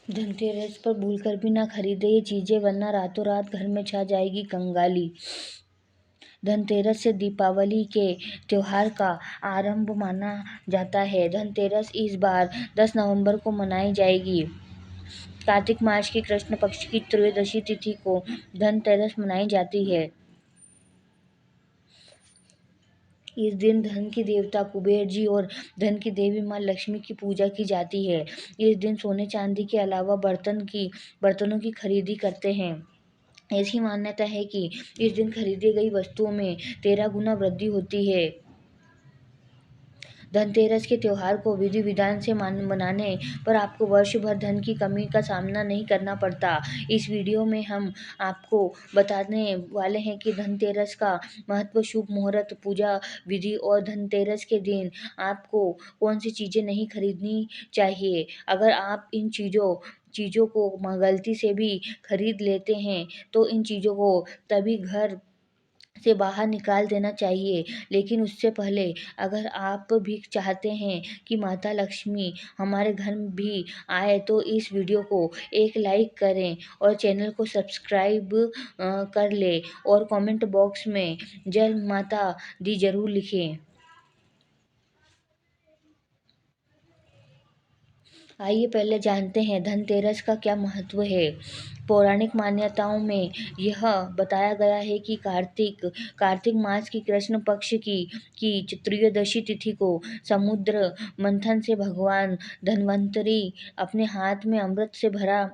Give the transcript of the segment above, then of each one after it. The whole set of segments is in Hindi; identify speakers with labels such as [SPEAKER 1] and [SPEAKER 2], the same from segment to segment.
[SPEAKER 1] धनतेरस पर भूलकर भी ना खरीदे ये चीजें, वरना रातों रात घर में छा जाएगी कंगाली। धनतेरस से दीपावली के त्योहार का आरंभ माना जाता है। धनतेरस इस बार 10 नवंबर को मनाई जाएगी। कार्तिक मास की कृष्ण पक्ष की त्रयोदशी तिथि को धनतेरस मनाई जाती है। इस दिन धन के देवता कुबेर जी और धन की देवी माँ लक्ष्मी की पूजा की जाती है। इस दिन सोने चांदी के अलावा बर्तनों की खरीदी करते हैं। ऐसी मान्यता है कि इस दिन खरीदी गई वस्तुओं में 13 गुना वृद्धि होती है। धनतेरस के त्योहार को विधि विधान से मनाने पर आपको वर्ष भर धन की कमी का सामना नहीं करना पड़ता। इस वीडियो में हम आपको बताने वाले हैं कि धनतेरस का महत्व, शुभ मुहूर्त, पूजा विधि और धनतेरस के दिन आपको कौन सी चीज़ें नहीं खरीदनी चाहिए। अगर आप इन चीज़ों को गलती से भी खरीद लेते हैं तो इन चीज़ों को तभी घर से बाहर निकाल देना चाहिए। लेकिन उससे पहले अगर आप भी चाहते हैं कि माता लक्ष्मी हमारे घर भी आए तो इस वीडियो को एक लाइक करें और चैनल को सब्सक्राइब कर लें और कमेंट बॉक्स में जय माता दी जरूर लिखें। आइए पहले जानते हैं धनतेरस का क्या महत्व है। पौराणिक मान्यताओं में यह बताया गया है कि कार्तिक मास की कृष्ण पक्ष की त्रयोदशी तिथि को समुद्र मंथन से भगवान धन्वंतरी अपने हाथ में अमृत से भरा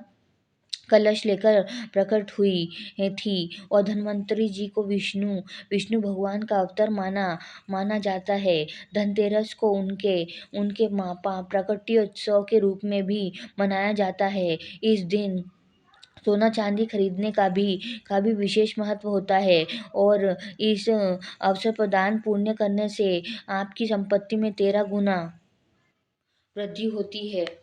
[SPEAKER 1] कलश लेकर प्रकट हुई थी और धन्वंतरी जी को विष्णु भगवान का अवतार माना जाता है। धनतेरस को उनके उनके प्रकट्योत्सव के रूप में भी मनाया जाता है। इस दिन सोना चांदी खरीदने का भी विशेष महत्व होता है और इस अवसर पर दान पुण्य करने से आपकी संपत्ति में 13 गुना वृद्धि होती है।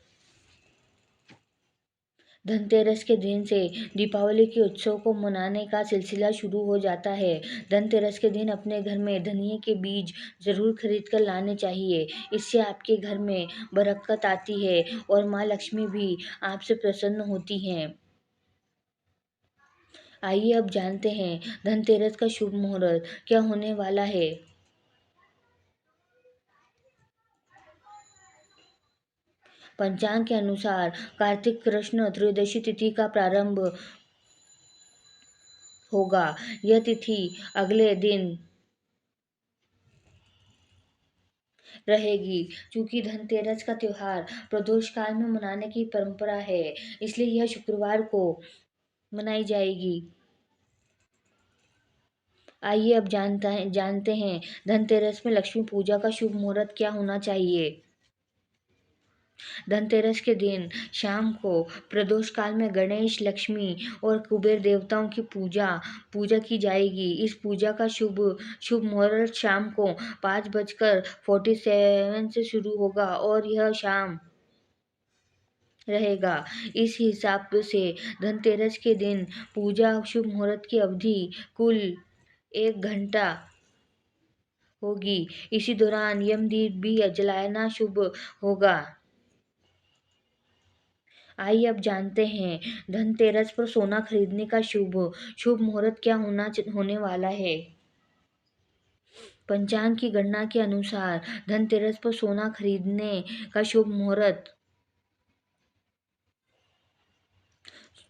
[SPEAKER 1] धनतेरस के दिन से दीपावली के उत्सव को मनाने का सिलसिला शुरू हो जाता है। धनतेरस के दिन अपने घर में धनिये के बीज जरूर खरीद कर लाने चाहिए। इससे आपके घर में बरकत आती है और माँ लक्ष्मी भी आपसे प्रसन्न होती हैं। आइए अब जानते हैं धनतेरस का शुभ मुहूर्त क्या होने वाला है। पंचांग के अनुसार कार्तिक कृष्ण त्रयोदशी तिथि का प्रारंभ होगा। यह तिथि अगले दिन रहेगी। चूंकि धनतेरस का त्योहार प्रदोष काल में मनाने की परंपरा है, इसलिए यह शुक्रवार को मनाई जाएगी। आइए अब जानते हैं धनतेरस में लक्ष्मी पूजा का शुभ मुहूर्त क्या होना चाहिए। धनतेरस के दिन शाम को प्रदोष काल में गणेश, लक्ष्मी और कुबेर देवताओं की पूजा की जाएगी। इस पूजा का शुभ मुहूर्त शाम को 5:47 से शुरू होगा और यह शाम रहेगा। इस हिसाब से धनतेरस के दिन पूजा शुभ मुहूर्त की अवधि कुल 1 घंटा होगी। इसी दौरान यमदीप भी जलाना शुभ होगा। आइए अब जानते हैं धनतेरस पर सोना खरीदने का शुभ मुहूर्त क्या होने वाला है। पंचांग की गणना के अनुसार धनतेरस पर सोना खरीदने का शुभ मुहूर्त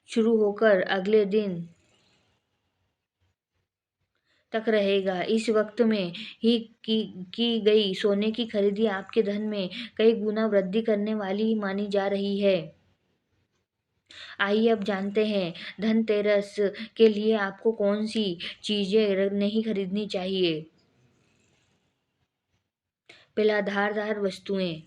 [SPEAKER 1] शुरू होकर अगले दिन तक रहेगा। इस वक्त में ही की गई सोने की खरीदी आपके धन में कई गुना वृद्धि करने वाली मानी जा रही है। आइए अब जानते हैं धनतेरस के लिए आपको कौन सी चीजें नहीं खरीदनी चाहिए। पहला, धारदार वस्तुएं।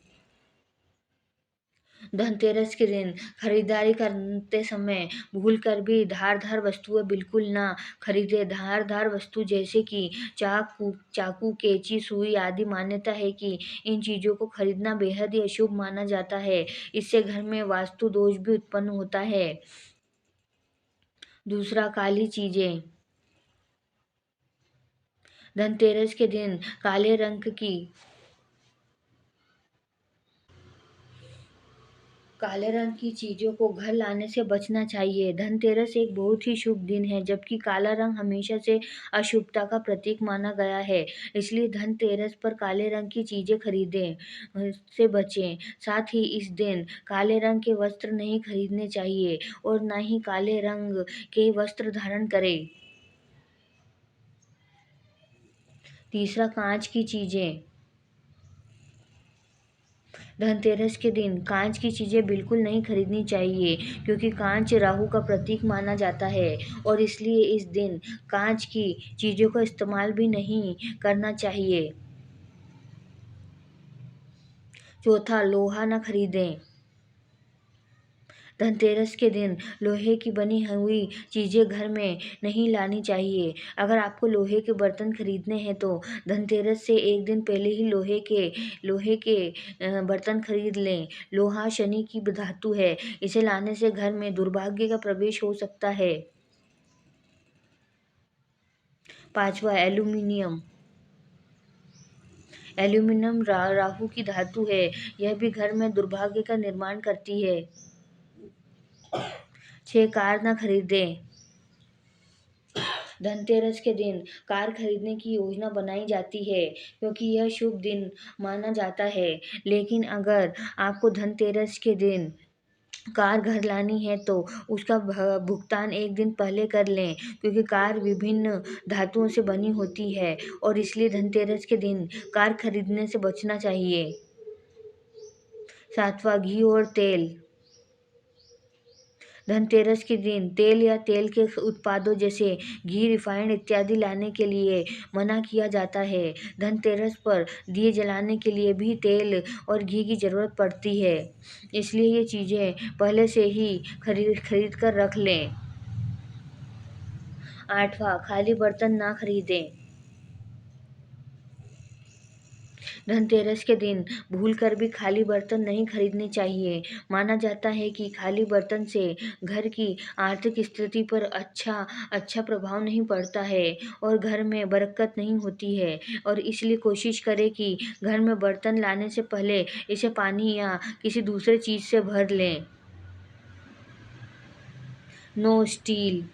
[SPEAKER 1] धनतेरस के दिन खरीदारी करते समय भूलकर भी धारदार वस्तुएं बिल्कुल ना खरीदें। धारदार वस्तु जैसे कि चाकू, कैंची, सुई आदि, मान्यता है कि इन चीजों को खरीदना बेहद ही अशुभ माना जाता है। इससे घर में वास्तु दोष भी उत्पन्न होता है। दूसरा, काली चीजें। धनतेरस के दिन काले रंग की काले रंग की चीज़ों को घर लाने से बचना चाहिए। धनतेरस एक बहुत ही शुभ दिन है, जबकि काला रंग हमेशा से अशुभता का प्रतीक माना गया है। इसलिए धनतेरस पर काले रंग की चीज़ें खरीदें से बचें। साथ ही इस दिन काले रंग के वस्त्र नहीं खरीदने चाहिए और ना ही काले रंग के वस्त्र धारण करें। तीसरा, काँच की चीज़ें। धनतेरस के दिन कांच की चीज़ें बिल्कुल नहीं खरीदनी चाहिए, क्योंकि कांच राहु का प्रतीक माना जाता है और इसलिए इस दिन कांच की चीज़ों का इस्तेमाल भी नहीं करना चाहिए। चौथा, लोहा न खरीदें। धनतेरस के दिन लोहे की बनी हुई चीज़ें घर में नहीं लानी चाहिए। अगर आपको लोहे के बर्तन खरीदने हैं तो धनतेरस से एक दिन पहले ही लोहे के बर्तन खरीद लें। लोहा शनि की धातु है, इसे लाने से घर में दुर्भाग्य का प्रवेश हो सकता है। पाँचवा, एल्यूमीनियम। एल्यूमीनियम राहु की धातु है, यह भी घर में दुर्भाग्य का निर्माण करती है। 6, कार न खरीदें। धनतेरस के दिन कार खरीदने की योजना बनाई जाती है, क्योंकि यह शुभ दिन माना जाता है। लेकिन अगर आपको धनतेरस के दिन कार घर लानी है तो उसका भुगतान एक दिन पहले कर लें, क्योंकि कार विभिन्न धातुओं से बनी होती है और इसलिए धनतेरस के दिन कार खरीदने से बचना चाहिए। 7वां, घी और तेल। धनतेरस के दिन तेल या तेल के उत्पादों जैसे घी, रिफाइंड इत्यादि लाने के लिए मना किया जाता है। धनतेरस पर दिए जलाने के लिए भी तेल और घी की ज़रूरत पड़ती है, इसलिए ये चीज़ें पहले से ही खरीद कर रख लें। 8वां, खाली बर्तन ना खरीदें। धनतेरस के दिन भूलकर भी खाली बर्तन नहीं खरीदने चाहिए। माना जाता है कि खाली बर्तन से घर की आर्थिक स्थिति पर अच्छा प्रभाव नहीं पड़ता है और घर में बरकत नहीं होती है, और इसलिए कोशिश करें कि घर में बर्तन लाने से पहले इसे पानी या किसी दूसरे चीज़ से भर लें। No steel.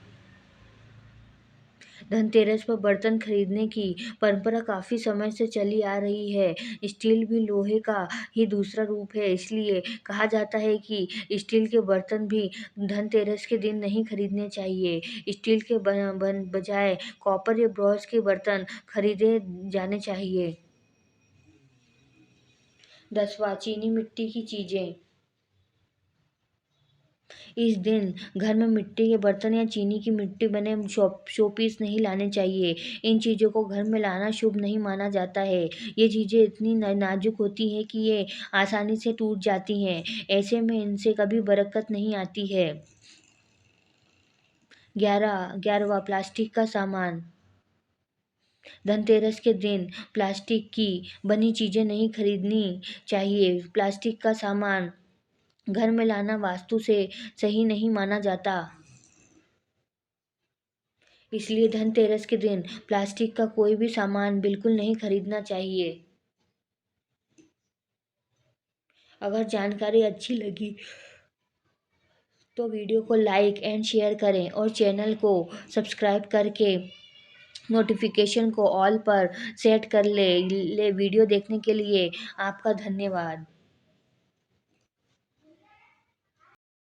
[SPEAKER 1] धनतेरस पर बर्तन खरीदने की परंपरा काफ़ी समय से चली आ रही है। स्टील भी लोहे का ही दूसरा रूप है, इसलिए कहा जाता है कि स्टील के बर्तन भी धनतेरस के दिन नहीं खरीदने चाहिए। स्टील के बजाय कॉपर या ब्रॉन्ज के बर्तन खरीदे जाने चाहिए। 10वां, चीनी मिट्टी की चीज़ें। इस दिन घर में मिट्टी के बर्तन या चीनी की मिट्टी बने शोपीस नहीं लाने चाहिए। इन चीज़ों को घर में लाना शुभ नहीं माना जाता है। ये चीज़ें इतनी नाजुक होती हैं कि ये आसानी से टूट जाती हैं। ऐसे में इनसे कभी बरकत नहीं आती है। 11वां, प्लास्टिक का सामान। धनतेरस के दिन प्लास्टिक की बनी चीज़ें नहीं खरीदनी चाहिए। प्लास्टिक का सामान घर में लाना वास्तु से सही नहीं माना जाता, इसलिए धनतेरस के दिन प्लास्टिक का कोई भी सामान बिल्कुल नहीं खरीदना चाहिए। अगर जानकारी अच्छी लगी तो वीडियो को लाइक एंड शेयर करें और चैनल को सब्सक्राइब करके नोटिफिकेशन को ऑल पर सेट कर ले वीडियो देखने के लिए आपका धन्यवाद।